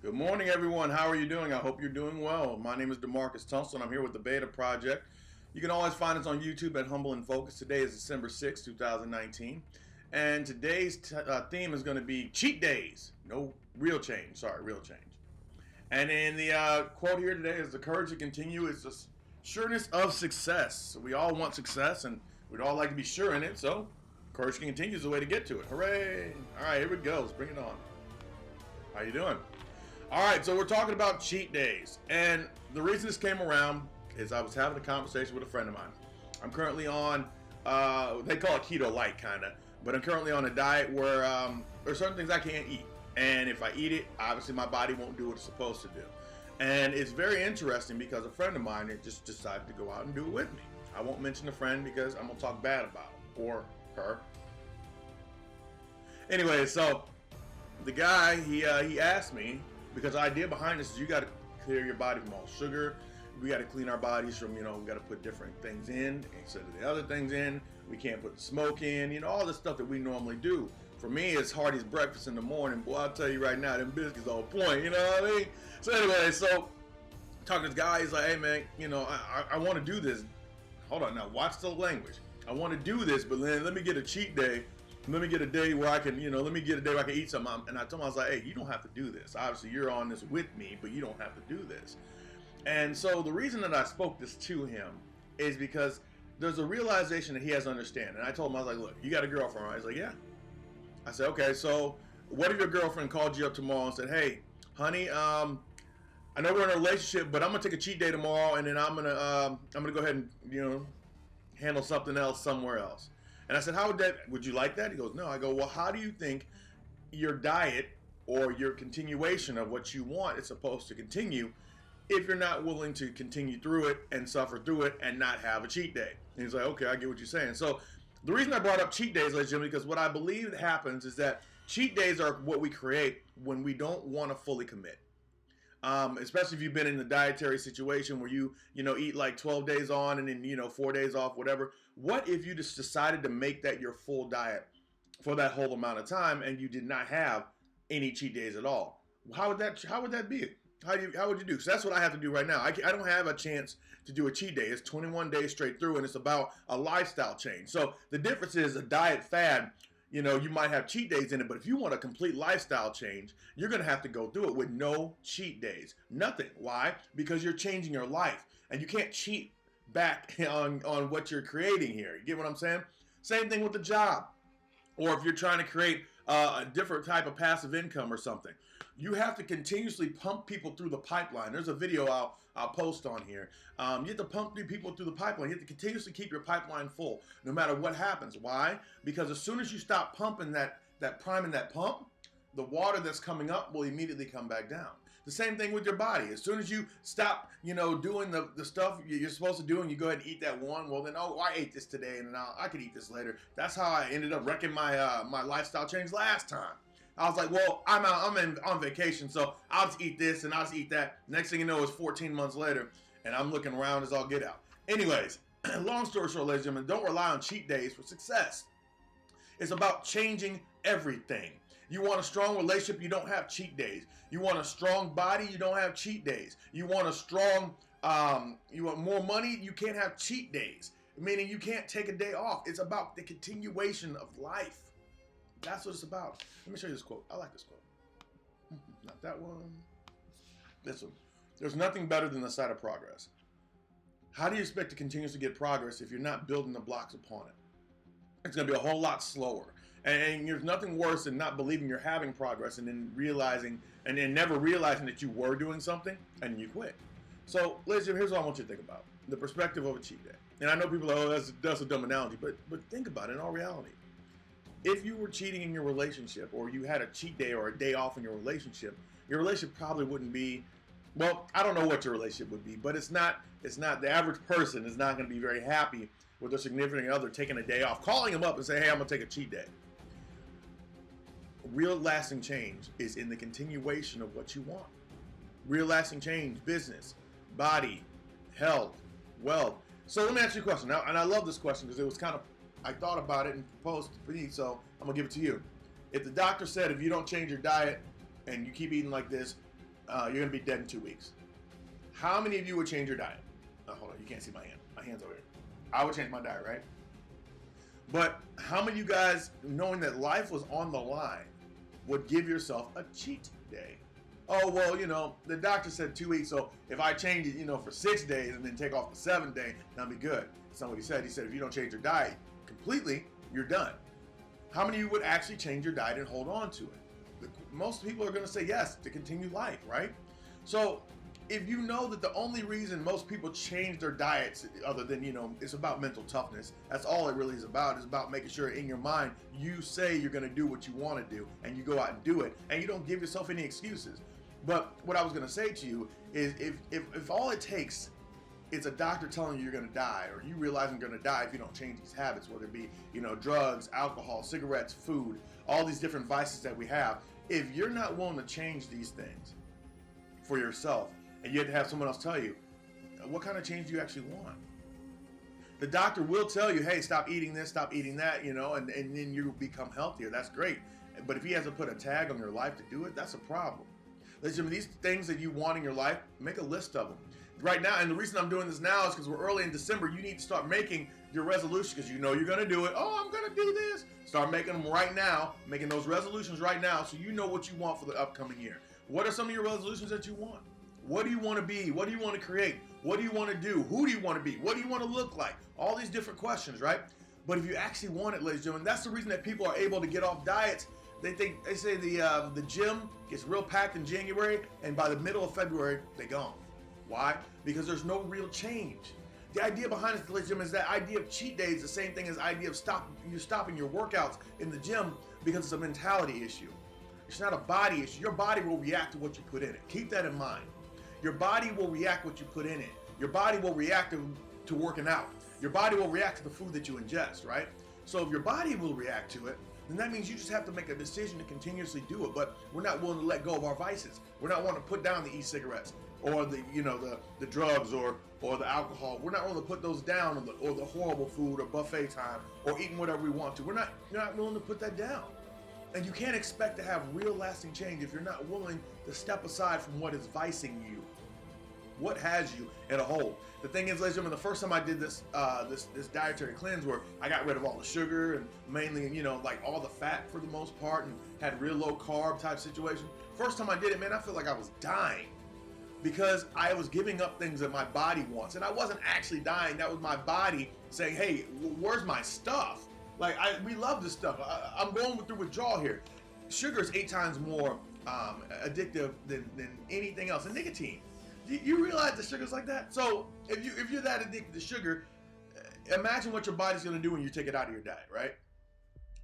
Good morning, everyone. How are you doing? I hope you're doing well. My name is DeMarcus Tunstall. I'm here with the Beta Project. You can always find us on YouTube at Humble and Focus. Today is December 6, 2019. And today's theme is going to be cheat days. No, real change. Sorry, real change. And in the quote here today is the courage to continue is the sureness of success. So we all want success and we'd all like to be sure in it. So courage to continue is the way to get to it. Hooray. All right, here we go. Let's bring it on. How you doing? All right, so we're talking about cheat days, and the reason this came around is I was having a conversation with a friend of mine. I'm currently on, they call it keto light kind of, but I'm currently on a diet where there's certain things I can't eat, and if I eat it, obviously my body won't do what it's supposed to do. And it's very interesting because a friend of mine just decided to go out and do it with me. I won't mention the friend because I'm gonna talk bad about him or her. Anyway, so the guy he asked me. Because the idea behind this is you got to clear your body from all sugar. We got to clean our bodies from, we got to put different things in instead of the other things in. We can't put the smoke in, all the stuff that we normally do. For me, it's Hardee's breakfast in the morning. Boy, I'll tell you right now, them biscuits on point, you know what I mean? So anyway, talking to this guy, he's like, hey man, I want to do this. Hold on now, watch the language. I want to do this, but then let me get a cheat day. Let me get a day where I can, let me get a day where I can eat something. And I told him, I was like, hey, you don't have to do this. Obviously, you're on this with me, but you don't have to do this. And so the reason that I spoke this to him is because there's a realization that he has to understand. And I told him, I was like, look, you got a girlfriend, right? He's like, yeah. I said, okay, so what if your girlfriend called you up tomorrow and said, hey, honey, I know we're in a relationship, but I'm going to take a cheat day tomorrow, and then I'm going to go ahead and, handle something else somewhere else. And I said, would you like that? He goes, no. I go, well, how do you think your diet or your continuation of what you want is supposed to continue if you're not willing to continue through it and suffer through it and not have a cheat day? And he's like, okay, I get what you're saying. So the reason I brought up cheat days, ladies and gentlemen, because what I believe happens is that cheat days are what we create when we don't want to fully commit. Especially if you've been in the dietary situation where you eat like 12 days on and then 4 days off, whatever. What if you just decided to make that your full diet for that whole amount of time and you did not have any cheat days at all? How would that be? How would you do? So that's what I have to do right now. I don't have a chance to do a cheat day. It's 21 days straight through, and it's about a lifestyle change. So the difference is a diet fad. You might have cheat days in it, but if you want a complete lifestyle change, you're going to have to go through it with no cheat days. Nothing. Why? Because you're changing your life, and you can't cheat back on what you're creating here. You get what I'm saying? Same thing with the job. Or if you're trying to create a different type of passive income or something. You have to continuously pump people through the pipeline. There's a video I'll post on here. You have to pump people through the pipeline. You have to continuously keep your pipeline full no matter what happens. Why? Because as soon as you stop pumping that priming that pump, the water that's coming up will immediately come back down. The same thing with your body. As soon as you stop, doing the stuff you're supposed to do and you go ahead and eat that one, well then, I ate this today and I could eat this later. That's how I ended up wrecking my lifestyle change last time. I was like, well, I'm on vacation, so I'll just eat this and I'll just eat that. Next thing you know, it's 14 months later and I'm looking around as I'll get out. Anyways, long story short, ladies and gentlemen, don't rely on cheat days for success. It's about changing everything. You want a strong relationship, you don't have cheat days. You want a strong body, you don't have cheat days. You want a strong, you want more money, you can't have cheat days. Meaning you can't take a day off. It's about the continuation of life. That's what it's about. Let me show you this quote. I like this quote. Not that one. This one. There's nothing better than the sight of progress. How do you expect to continuously get progress if you're not building the blocks upon it? It's going to be a whole lot slower. And there's nothing worse than not believing you're having progress and then realizing, and then never realizing that you were doing something and you quit. So, ladies and gentlemen, here's what I want you to think about. The perspective of a cheat day. And I know people are like, oh, that's a dumb analogy, but think about it in all reality. If you were cheating in your relationship or you had a cheat day or a day off in your relationship probably wouldn't be, well, I don't know what your relationship would be, but it's not the average person is not going to be very happy with their significant other taking a day off, calling them up and saying, hey, I'm going to take a cheat day. Real lasting change is in the continuation of what you want. Real lasting change, business, body, health, wealth. So let me ask you a question. Now, and I love this question because it was kind of, I thought about it and proposed to me, so I'm going to give it to you. If the doctor said if you don't change your diet and you keep eating like this, you're gonna be dead in 2 weeks. How many of you would change your diet? Oh, hold on, you can't see my hand. My hand's over here. I would change my diet, right? But how many of you guys, knowing that life was on the line, would give yourself a cheat day? Oh, well, the doctor said 2 weeks, so if I change it, for 6 days and then take off the 7th day, that'll be good. That's not what he said. He said if you don't change your diet completely, you're done. How many of you would actually change your diet and hold on to it? Most people are going to say yes to continue life, right? So if you know that the only reason most people change their diets, other than, it's about mental toughness, that's all it really is about making sure in your mind, you say you're going to do what you want to do, and you go out and do it, and you don't give yourself any excuses. But what I was going to say to you is if all it takes is a doctor telling you you're going to die, or you realize you're going to die if you don't change these habits, whether it be, drugs, alcohol, cigarettes, food, all these different vices that we have, if you're not willing to change these things for yourself, and you have to have someone else tell you, what kind of change do you actually want? The doctor will tell you, hey, stop eating this, stop eating that, and then you become healthier. That's great. But if he hasn't put a tag on your life to do it, that's a problem. Listen, these things that you want in your life, make a list of them. Right now, and the reason I'm doing this now is because we're early in December. You need to start making your resolutions because you know you're going to do it. Oh, I'm going to do this. Start making them right now, making those resolutions right now so you know what you want for the upcoming year. What are some of your resolutions that you want? What do you want to be? What do you want to create? What do you want to do? Who do you want to be? What do you want to look like? All these different questions, right? But if you actually want it, ladies and gentlemen, that's the reason that people are able to get off diets. They say the gym gets real packed in January, and by the middle of February, they're gone. Why? Because there's no real change. The idea behind it, ladies and gentlemen, is that idea of cheat days, the same thing as the idea of stopping your workouts in the gym because it's a mentality issue. It's not a body issue. Your body will react to what you put in it. Keep that in mind. Your body will react what you put in it. Your body will react to working out. Your body will react to the food that you ingest, right? So if your body will react to it, then that means you just have to make a decision to continuously do it. But we're not willing to let go of our vices. We're not willing to put down the e-cigarettes or the drugs or the alcohol. We're not willing to put those down, or the horrible food or buffet time or eating whatever we want to. You're not willing to put that down. And you can't expect to have real lasting change if you're not willing to step aside from what is vicing you. What has you in a hole? The thing is, ladies and gentlemen, the first time I did this dietary cleanse where I got rid of all the sugar and mainly, like all the fat for the most part, and had real low carb type situation. First time I did it, man, I felt like I was dying because I was giving up things that my body wants. And I wasn't actually dying. That was my body saying, hey, where's my stuff? Like, we love this stuff. I'm going through withdrawal here. Sugar is 8 times more addictive than anything else. And nicotine. You realize the sugar's like that? So if you're that addicted to sugar, imagine what your body's going to do when you take it out of your diet, right?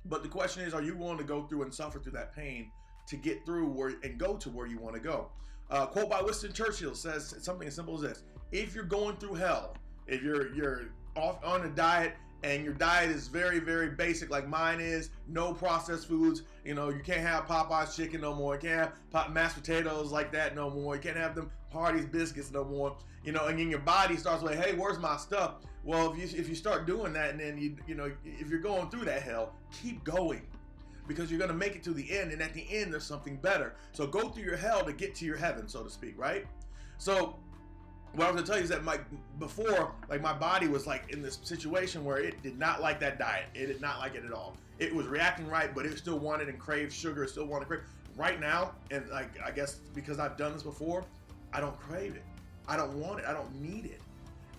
But the question is, are you willing to go through and suffer through that pain to get through and go to where you want to go? Quote by Winston Churchill says something as simple as this: if you're going through hell, if you're off on a diet, and your diet is very, very basic like mine is, no processed foods, you can't have Popeye's chicken no more, you can't have mashed potatoes like that no more, you can't have them Hardee's biscuits no more, and then your body starts like, hey, where's my stuff? Well, if you start doing that, and then if you're going through that hell, keep going, because you're going to make it to the end, and at the end there's something better. So go through your hell to get to your heaven, so to speak, right? So what I was gonna tell you is that my body was like in this situation where it did not like that diet. It did not like it at all. It was reacting right, but it still wanted and craved sugar. It still wanted to crave. Right now, and I guess because I've done this before, I don't crave it. I don't want it. I don't need it.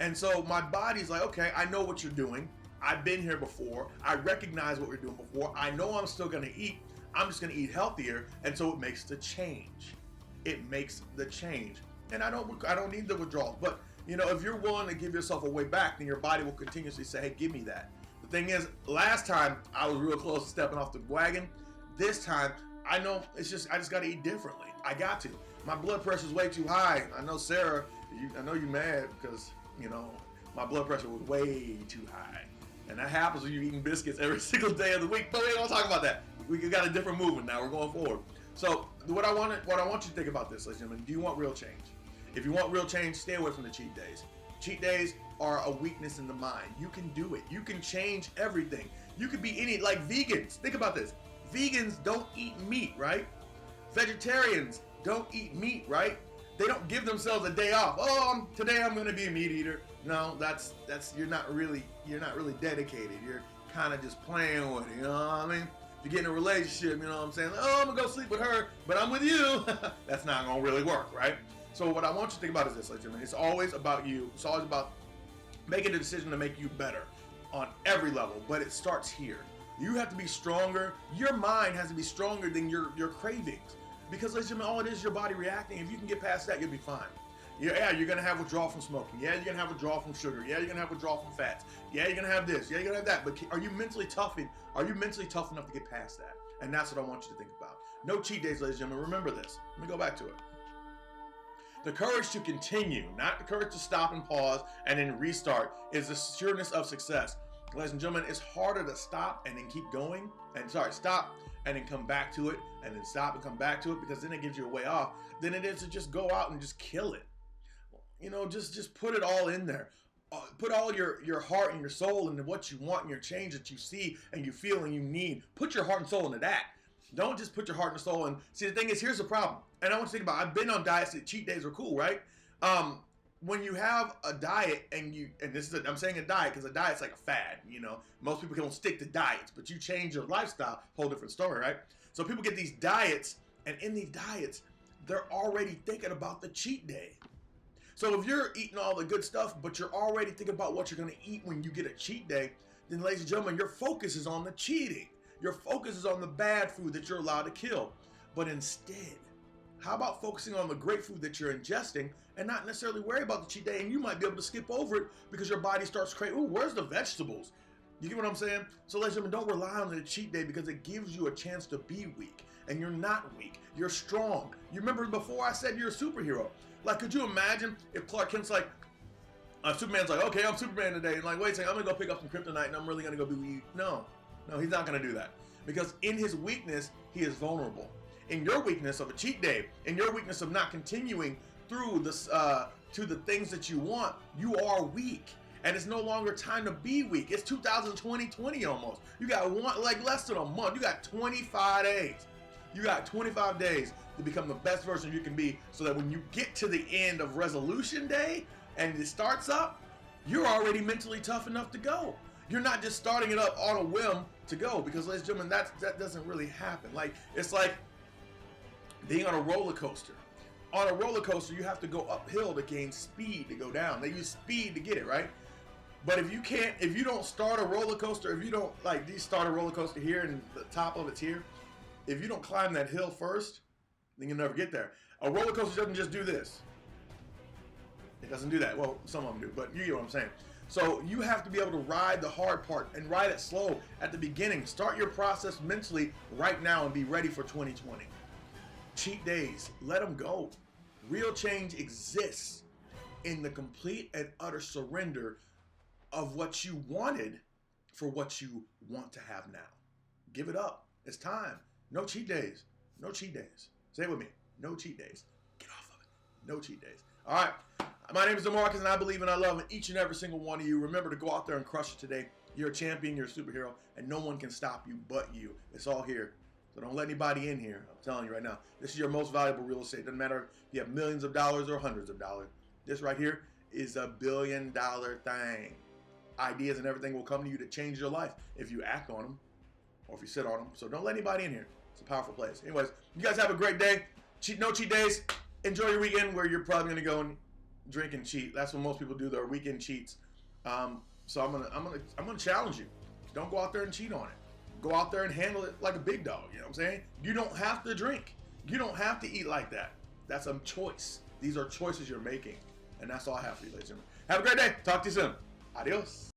And so my body's like, okay, I know what you're doing. I've been here before. I recognize what we're doing before. I know I'm still gonna eat. I'm just gonna eat healthier. And so it makes the change. It makes the change. And I don't need the withdrawals. But, if you're willing to give yourself a way back, then your body will continuously say, hey, give me that. The thing is, last time I was real close to stepping off the wagon. This time, I know I just got to eat differently. I got to. My blood pressure is way too high. I know, Sarah, I know you're mad because, my blood pressure was way too high. And that happens when you're eating biscuits every single day of the week. But we ain't gonna talk about that. We got a different movement now. We're going forward. So what I want you to think about this, ladies and gentlemen, do you want real change? If you want real change, stay away from the cheat days. Cheat days are a weakness in the mind. You can do it. You can change everything. You could be like vegans. Think about this. Vegans don't eat meat, right? Vegetarians don't eat meat, right? They don't give themselves a day off. Oh, today I'm going to be a meat eater. No, that's you're not really dedicated. You're kind of just playing with it. You know what I mean? If you get in a relationship, you know what I'm saying? Oh, I'm gonna go sleep with her, but I'm with you. That's not gonna really work, right? So what I want you to think about is this, ladies and gentlemen. It's always about you. It's always about making a decision to make you better on every level, but it starts here. You have to be stronger. Your mind has to be stronger than your cravings. Because, ladies and gentlemen, all it is your body reacting. If you can get past that, you'll be fine. Yeah, you're going to have withdrawal from smoking. Yeah, you're going to have withdrawal from sugar. Yeah, you're going to have withdrawal from fats. Yeah, you're going to have this. Yeah, you're going to have that. But are you mentally tough? Are you mentally tough enough to get past that? And that's what I want you to think about. No cheat days, ladies and gentlemen. Remember this. Let me go back to it. The courage to continue, not the courage to stop and pause and then restart, is the sureness of success. Ladies and gentlemen, it's harder to stop and then keep going. Stop and then come back to it, and then stop and come back to it, because then it gives you a way off, than it is to just go out and just kill it. You know, just put it all in there. Put all your heart and your soul into what you want and your change that you see and you feel and you need. Put your heart and soul into that. Don't just put your heart and soul in. See, the thing is, here's the problem. And I want you to think about it. I've been on diets that cheat days are cool, right? When you have a diet I'm saying a diet because a diet's like a fad, you know. Most people don't stick to diets, but you change your lifestyle, whole different story, right? So people get these diets, and in these diets, they're already thinking about the cheat day. So if you're eating all the good stuff, but you're already thinking about what you're going to eat when you get a cheat day, then, ladies and gentlemen, your focus is on the cheating. Your focus is on the bad food that you're allowed to kill. But instead, how about focusing on the great food that you're ingesting and not necessarily worry about the cheat day? And you might be able to skip over it because your body starts craving, ooh, where's the vegetables? You get what I'm saying? So, ladies and gentlemen, don't rely on the cheat day because it gives you a chance to be weak. And you're not weak. You're strong. You remember before I said you're a superhero. Like, could you imagine if Clark Kent's like, Superman's like, okay, I'm Superman today. And like, wait a second, I'm going to go pick up some kryptonite and I'm really going to go be weak. No, he's not going to do that. Because in his weakness, he is vulnerable. In your weakness of a cheat day, in your weakness of not continuing through this, to the things that you want, you are weak. And it's no longer time to be weak. It's 2020 almost. You got less than a month. You got 25 days. You got 25 days to become the best version you can be, so that when you get to the end of resolution day and it starts up, you're already mentally tough enough to go. You're not just starting it up on a whim to go, because, ladies and gentlemen, that doesn't really happen. Like, it's like being on a roller coaster. On a roller coaster, you have to go uphill to gain speed to go down. They use speed to get it, right? But if you don't start a roller coaster, if you don't start a roller coaster here and the top of it's here, if you don't climb that hill first, then you'll never get there. A roller coaster doesn't just do this. It doesn't do that. Well, some of them do, but you get what I'm saying. So you have to be able to ride the hard part and ride it slow at the beginning. Start your process mentally right now and be ready for 2020. Cheat days, let them go. Real change exists in the complete and utter surrender of what you wanted for what you want to have now. Give it up. It's time. No cheat days. No cheat days. Say it with me. No cheat days. Get off of it. No cheat days. All right. My name is DeMarcus, and I believe and I love each and every single one of you. Remember to go out there and crush it today. You're a champion. You're a superhero, and no one can stop you but you. It's all here. So don't let anybody in here. I'm telling you right now. This is your most valuable real estate. Doesn't matter if you have millions of dollars or hundreds of dollars. This right here is $1 billion thing. Ideas and everything will come to you to change your life if you act on them or if you sit on them. So don't let anybody in here. It's a powerful place. Anyways, you guys have a great day. No cheat days. Enjoy your weekend, where you're probably going to go and drink and cheat. That's what most people do. Their weekend cheats. So I'm gonna challenge you. Don't go out there and cheat on it. Go out there and handle it like a big dog. You know what I'm saying? You don't have to drink. You don't have to eat like that. That's a choice. These are choices you're making. And that's all I have for you, ladies and gentlemen. Have a great day. Talk to you soon. Adios.